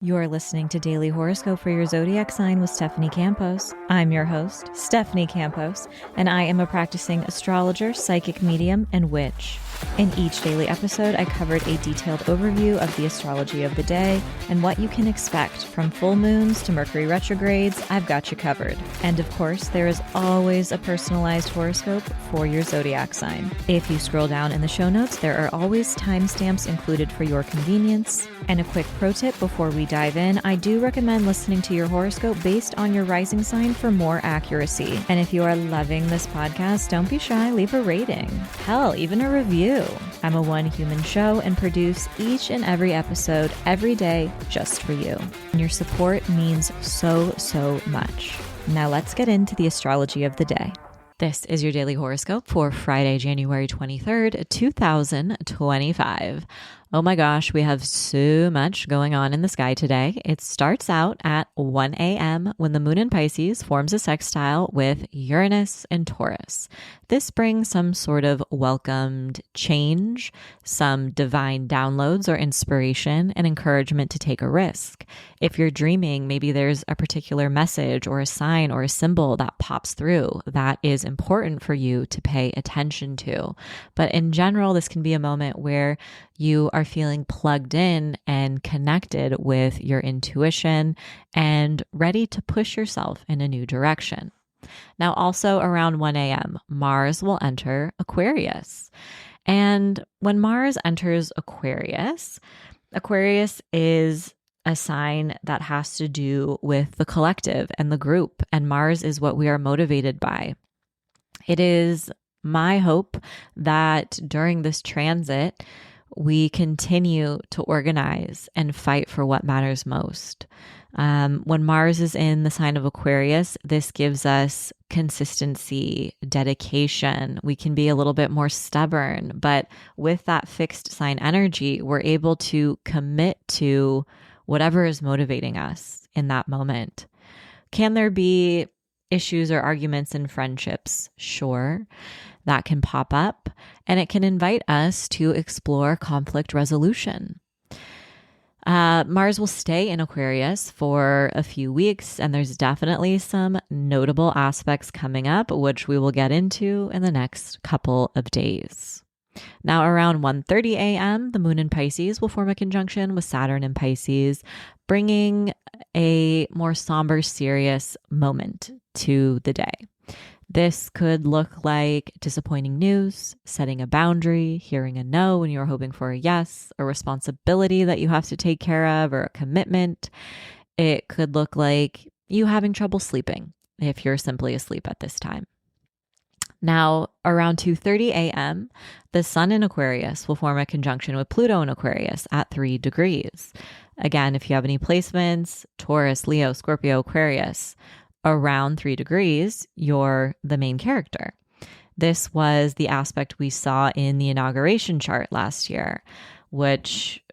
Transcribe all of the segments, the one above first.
You're listening to Daily Horoscope for your zodiac sign with Stephanie Campos. I'm your host, Stephanie Campos, and I am a practicing astrologer, psychic medium, and witch. In each daily episode, I covered a detailed overview of the astrology of the day and what you can expect from full moons to Mercury retrogrades. I've got you covered. And of course, there is always a personalized horoscope for your zodiac sign. If you scroll down in the show notes, there are always timestamps included for your convenience. And a quick pro tip before we dive in, I do recommend listening to your horoscope based on your rising sign for more accuracy. And if you are loving this podcast, don't be shy, leave a rating. Hell, even a review. I'm a one human show and produce each and every episode every day just for you. And your support means so much. Now let's get into the astrology of the day. This is your daily horoscope for Friday, January 23rd, 2025. Oh my gosh, we have so much going on in the sky today. It starts out at 1 a.m. when the moon in Pisces forms a sextile with Uranus and Taurus. This brings some sort of welcomed change, some divine downloads or inspiration, and encouragement to take a risk. If you're dreaming, maybe there's a particular message or a sign or a symbol that pops through that is important for you to pay attention to. But in general, this can be a moment where you are feeling plugged in and connected with your intuition and ready to push yourself in a new direction. Now, also around 1 a.m., Mars will enter Aquarius. And when Mars enters Aquarius, Aquarius is a sign that has to do with the collective and the group, and Mars is what we are motivated by. It is my hope that during this transit, we continue to organize and fight for what matters most. When Mars is in the sign of Aquarius, this gives us consistency, dedication. We can be a little bit more stubborn, but with that fixed sign energy, we're able to commit to whatever is motivating us in that moment. Can there be issues or arguments in friendships? Sure. That can pop up, and it can invite us to explore conflict resolution. Mars will stay in Aquarius for a few weeks, and there's definitely some notable aspects coming up, which we will get into in the next couple of days. Now, around 1:30 a.m., the moon in Pisces will form a conjunction with Saturn in Pisces, bringing a more somber, serious moment to the day. This could look like disappointing news, setting a boundary, hearing a no when you're hoping for a yes, a responsibility that you have to take care of, or a commitment. It could look like you having trouble sleeping if you're simply asleep at this time. Now, around 2:30 a.m., the sun in Aquarius will form a conjunction with Pluto in Aquarius at 3 degrees. Again, if you have any placements, Taurus, Leo, Scorpio, Aquarius, around 3 degrees, you're the main character. This was the aspect we saw in the inauguration chart last year, which,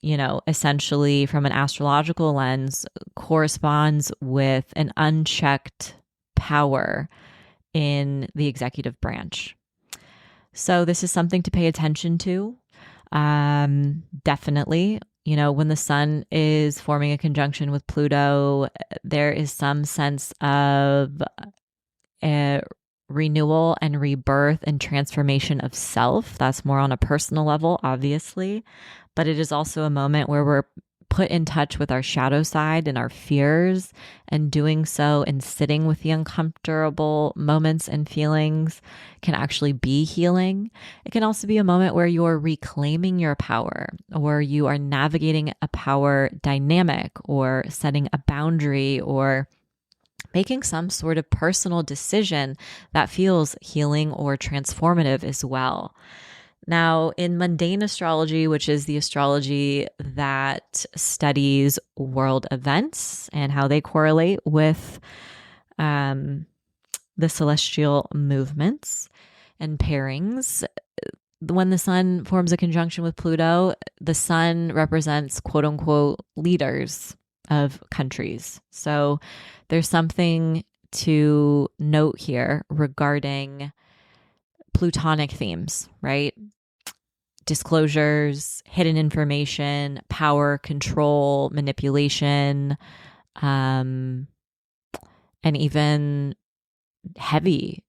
essentially from an astrological lens corresponds with an unchecked power in the executive branch. So this is something to pay attention to. Definitely. When the sun is forming a conjunction with Pluto, there is some sense of renewal and rebirth and transformation of self. That's more on a personal level, obviously, but it is also a moment where we're put in touch with our shadow side and our fears, and doing so and sitting with the uncomfortable moments and feelings can actually be healing. It can also be a moment where you're reclaiming your power, or you are navigating a power dynamic, or setting a boundary, or making some sort of personal decision that feels healing or transformative as well. Now, in mundane astrology, which is the astrology that studies world events and how they correlate with the celestial movements and pairings, when the sun forms a conjunction with Pluto, the sun represents quote unquote leaders of countries. So there's something to note here regarding Plutonic themes, right? disclosures, hidden information, power, control, manipulation, and even heavy,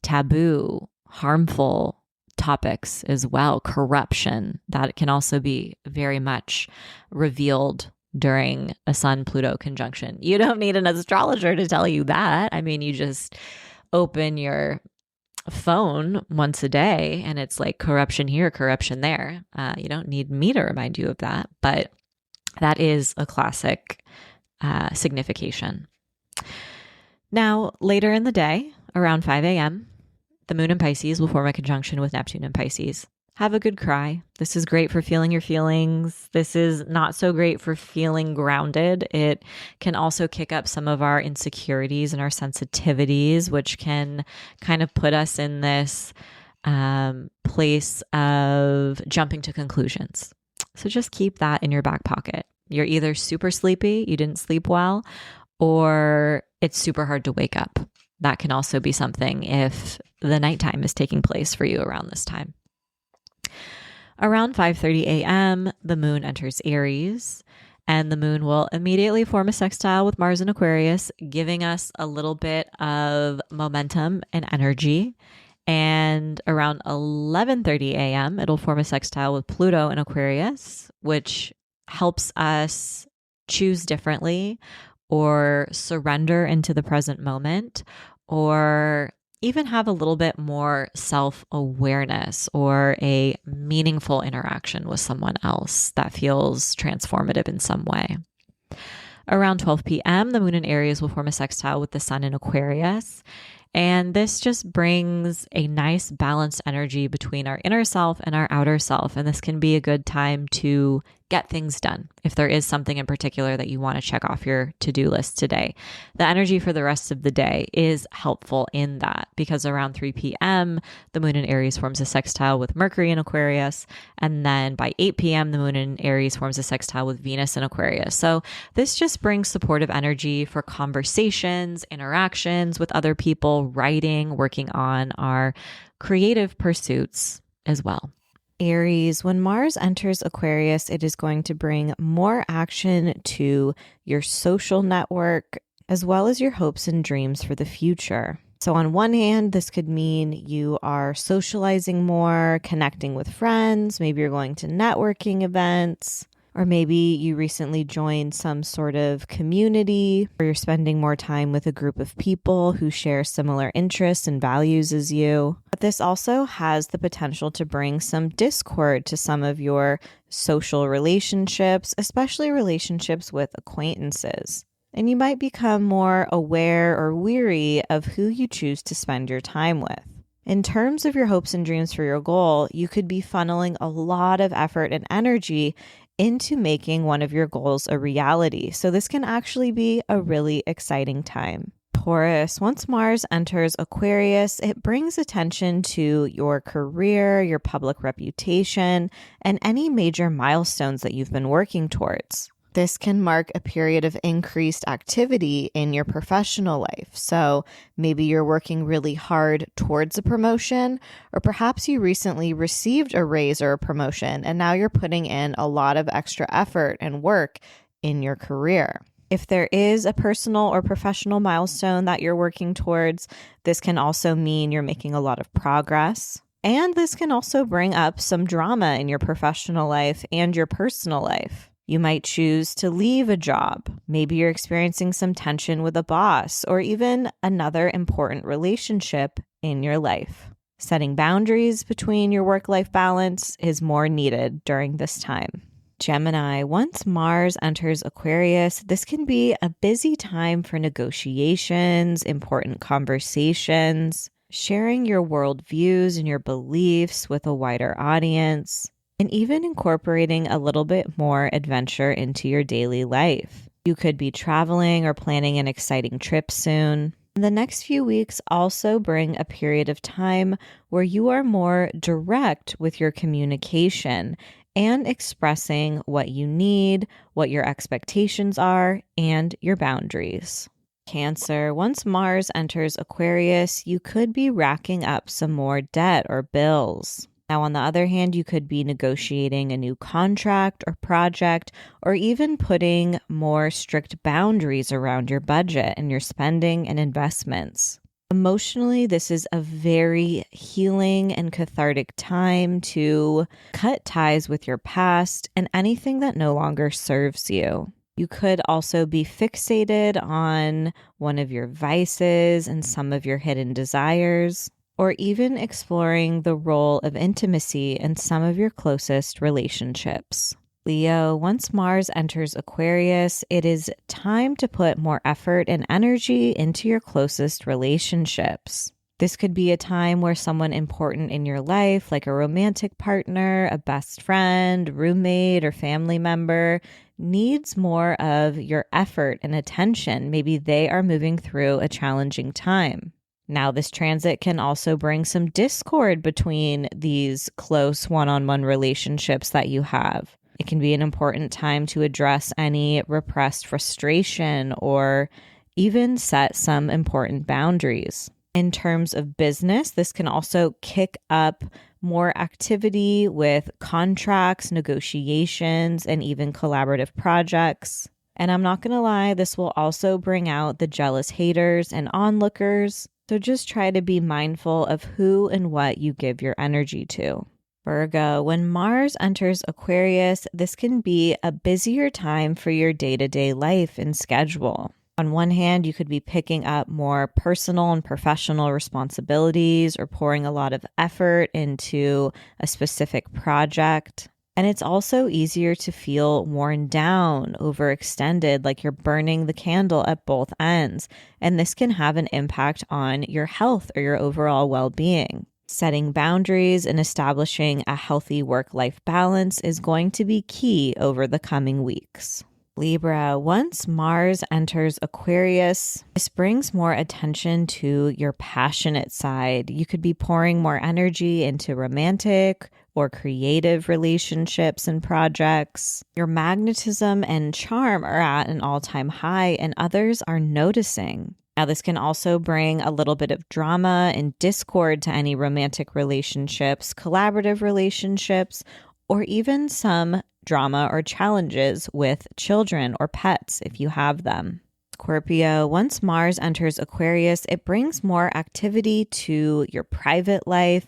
taboo, harmful topics as well. Corruption, that can also be very much revealed during a Sun-Pluto conjunction. You don't need an astrologer to tell you that. I mean, you just open your phone once a day and it's like corruption here, corruption there. You don't need me to remind you of that, but that is a classic signification. Now, later in the day, around 5 a.m., the moon in Pisces will form a conjunction with Neptune in Pisces. Have a good cry. This is great for feeling your feelings. This is not so great for feeling grounded. It can also kick up some of our insecurities and our sensitivities, which can kind of put us in this place of jumping to conclusions. So just keep that in your back pocket. You're either super sleepy, you didn't sleep well, or it's super hard to wake up. That can also be something if the nighttime is taking place for you around this time. Around 5:30 a.m., the moon enters Aries, and the moon will immediately form a sextile with Mars in Aquarius, giving us a little bit of momentum and energy. And around 11:30 a.m., it'll form a sextile with Pluto in Aquarius, which helps us choose differently or surrender into the present moment, or even have a little bit more self-awareness or a meaningful interaction with someone else that feels transformative in some way. Around 12 p.m., the moon in Aries will form a sextile with the sun in Aquarius. And this just brings a nice balanced energy between our inner self and our outer self. And this can be a good time to get things done if there is something in particular that you want to check off your to-do list today. The energy for the rest of the day is helpful in that, because around 3 p.m., the moon in Aries forms a sextile with Mercury in Aquarius. And then by 8 p.m., the moon in Aries forms a sextile with Venus in Aquarius. So this just brings supportive energy for conversations, interactions with other people, writing, working on our creative pursuits as well. Aries, when Mars enters Aquarius, it is going to bring more action to your social network, as well as your hopes and dreams for the future. So on one hand, this could mean you are socializing more, connecting with friends, maybe you're going to networking events, or maybe you recently joined some sort of community, or you're spending more time with a group of people who share similar interests and values as you. But this also has the potential to bring some discord to some of your social relationships, especially relationships with acquaintances. And you might become more aware or weary of who you choose to spend your time with. In terms of your hopes and dreams for your goal, you could be funneling a lot of effort and energy into making one of your goals a reality. So this can actually be a really exciting time. Taurus, once Mars enters Aquarius, it brings attention to your career, your public reputation, and any major milestones that you've been working towards. This can mark a period of increased activity in your professional life. So maybe you're working really hard towards a promotion, or perhaps you recently received a raise or a promotion, and now you're putting in a lot of extra effort and work in your career. If there is a personal or professional milestone that you're working towards, this can also mean you're making a lot of progress. And this can also bring up some drama in your professional life and your personal life. You might choose to leave a job. Maybe you're experiencing some tension with a boss or even another important relationship in your life. Setting boundaries between your work-life balance is more needed during this time. Gemini, once Mars enters Aquarius, this can be a busy time for negotiations, important conversations, sharing your worldviews and your beliefs with a wider audience, and even incorporating a little bit more adventure into your daily life. You could be traveling or planning an exciting trip soon. The next few weeks also bring a period of time where you are more direct with your communication and expressing what you need, what your expectations are, and your boundaries. Cancer, once Mars enters Aquarius, you could be racking up some more debt or bills. Now, on the other hand, you could be negotiating a new contract or project, or even putting more strict boundaries around your budget and your spending and investments. Emotionally, this is a very healing and cathartic time to cut ties with your past and anything that no longer serves you. You could also be fixated on one of your vices and some of your hidden desires, or even exploring the role of intimacy in some of your closest relationships. Leo, once Mars enters Aquarius, it is time to put more effort and energy into your closest relationships. This could be a time where someone important in your life, like a romantic partner, a best friend, roommate, or family member, needs more of your effort and attention. Maybe they are moving through a challenging time. Now, this transit can also bring some discord between these close one-on-one relationships that you have. It can be an important time to address any repressed frustration or even set some important boundaries. In terms of business, this can also kick up more activity with contracts, negotiations, and even collaborative projects. And I'm not going to lie, this will also bring out the jealous haters and onlookers. So just try to be mindful of who and what you give your energy to. Virgo, when Mars enters Aquarius, this can be a busier time for your day-to-day life and schedule. On one hand, you could be picking up more personal and professional responsibilities or pouring a lot of effort into a specific project. And it's also easier to feel worn down, overextended, like you're burning the candle at both ends. And this can have an impact on your health or your overall well-being. Setting boundaries and establishing a healthy work-life balance is going to be key over the coming weeks. Libra, once Mars enters Aquarius, this brings more attention to your passionate side. You could be pouring more energy into romantic or creative relationships and projects. Your magnetism and charm are at an all-time high, and others are noticing. Now, this can also bring a little bit of drama and discord to any romantic relationships, collaborative relationships, or even some drama or challenges with children or pets if you have them. Scorpio, once Mars enters Aquarius, it brings more activity to your private life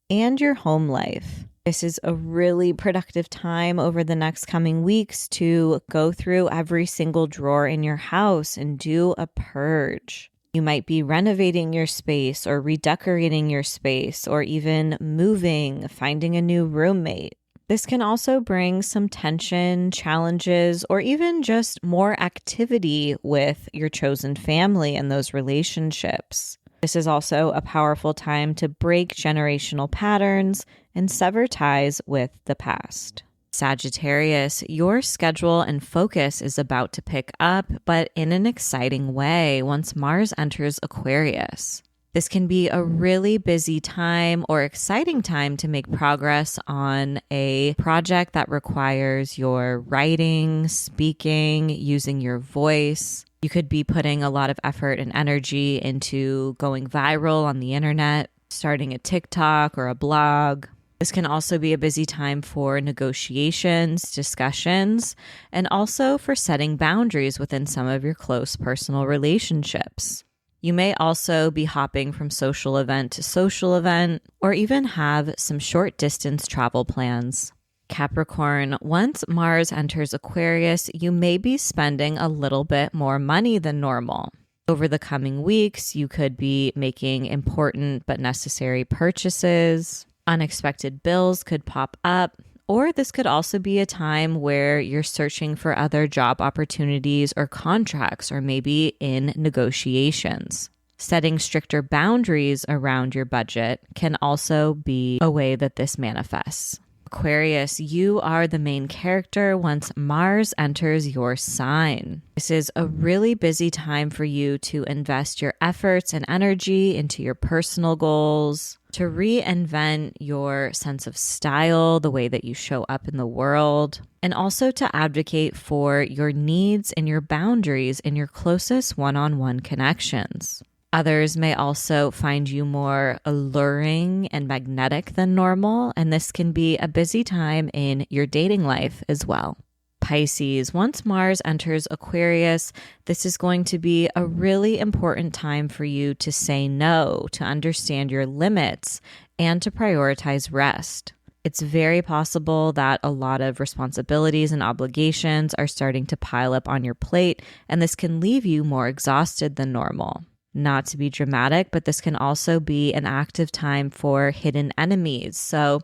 and your home life. This is a really productive time over the next coming weeks to go through every single drawer in your house and do a purge. You might be renovating your space or redecorating your space or even moving, finding a new roommate. This can also bring some tension, challenges, or even just more activity with your chosen family and those relationships. This is also a powerful time to break generational patterns and sever ties with the past. Sagittarius, your schedule and focus is about to pick up, but in an exciting way once Mars enters Aquarius. This can be a really busy time or exciting time to make progress on a project that requires your writing, speaking, using your voice. You could be putting a lot of effort and energy into going viral on the internet, starting a TikTok or a blog. This can also be a busy time for negotiations, discussions, and also for setting boundaries within some of your close personal relationships. You may also be hopping from social event to social event, or even have some short distance travel plans. Capricorn, once Mars enters Aquarius, you may be spending a little bit more money than normal. Over the coming weeks, you could be making important but necessary purchases. Unexpected bills could pop up, or this could also be a time where you're searching for other job opportunities or contracts, or maybe in negotiations. Setting stricter boundaries around your budget can also be a way that this manifests. Aquarius, you are the main character once Mars enters your sign. This is a really busy time for you to invest your efforts and energy into your personal goals, to reinvent your sense of style, the way that you show up in the world, and also to advocate for your needs and your boundaries in your closest one-on-one connections. Others may also find you more alluring and magnetic than normal, and this can be a busy time in your dating life as well. Pisces, once Mars enters Aquarius, this is going to be a really important time for you to say no, to understand your limits, and to prioritize rest. It's very possible that a lot of responsibilities and obligations are starting to pile up on your plate, and this can leave you more exhausted than normal. Not to be dramatic, but this can also be an active time for hidden enemies. So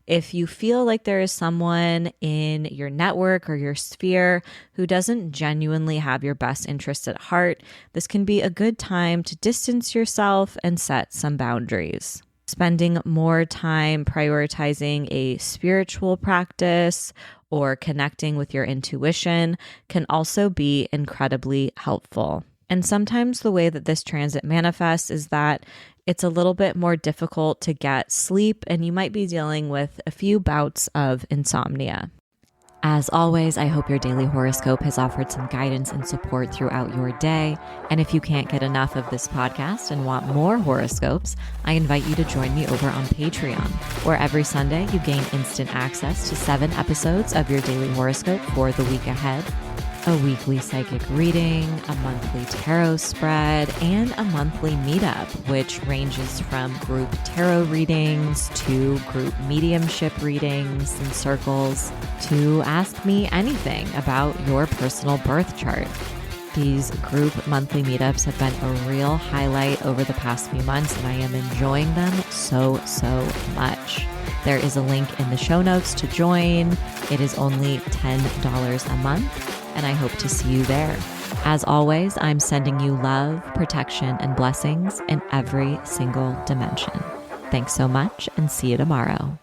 if you feel like there is someone in your network or your sphere who doesn't genuinely have your best interests at heart, this can be a good time to distance yourself and set some boundaries. Spending more time prioritizing a spiritual practice or connecting with your intuition can also be incredibly helpful. And sometimes the way that this transit manifests is that it's a little bit more difficult to get sleep, and you might be dealing with a few bouts of insomnia. As always, I hope your daily horoscope has offered some guidance and support throughout your day. And if you can't get enough of this podcast and want more horoscopes, I invite you to join me over on Patreon, where every Sunday you gain instant access to 7 episodes of your daily horoscope for the week ahead, a weekly psychic reading, a monthly tarot spread, and a monthly meetup, which ranges from group tarot readings to group mediumship readings and circles to ask me anything about your personal birth chart. These group monthly meetups have been a real highlight over the past few months, and I am enjoying them so much. There is a link in the show notes to join. It is only $10 a month, and I hope to see you there. As always, I'm sending you love, protection, and blessings in every single dimension. Thanks so much, and see you tomorrow.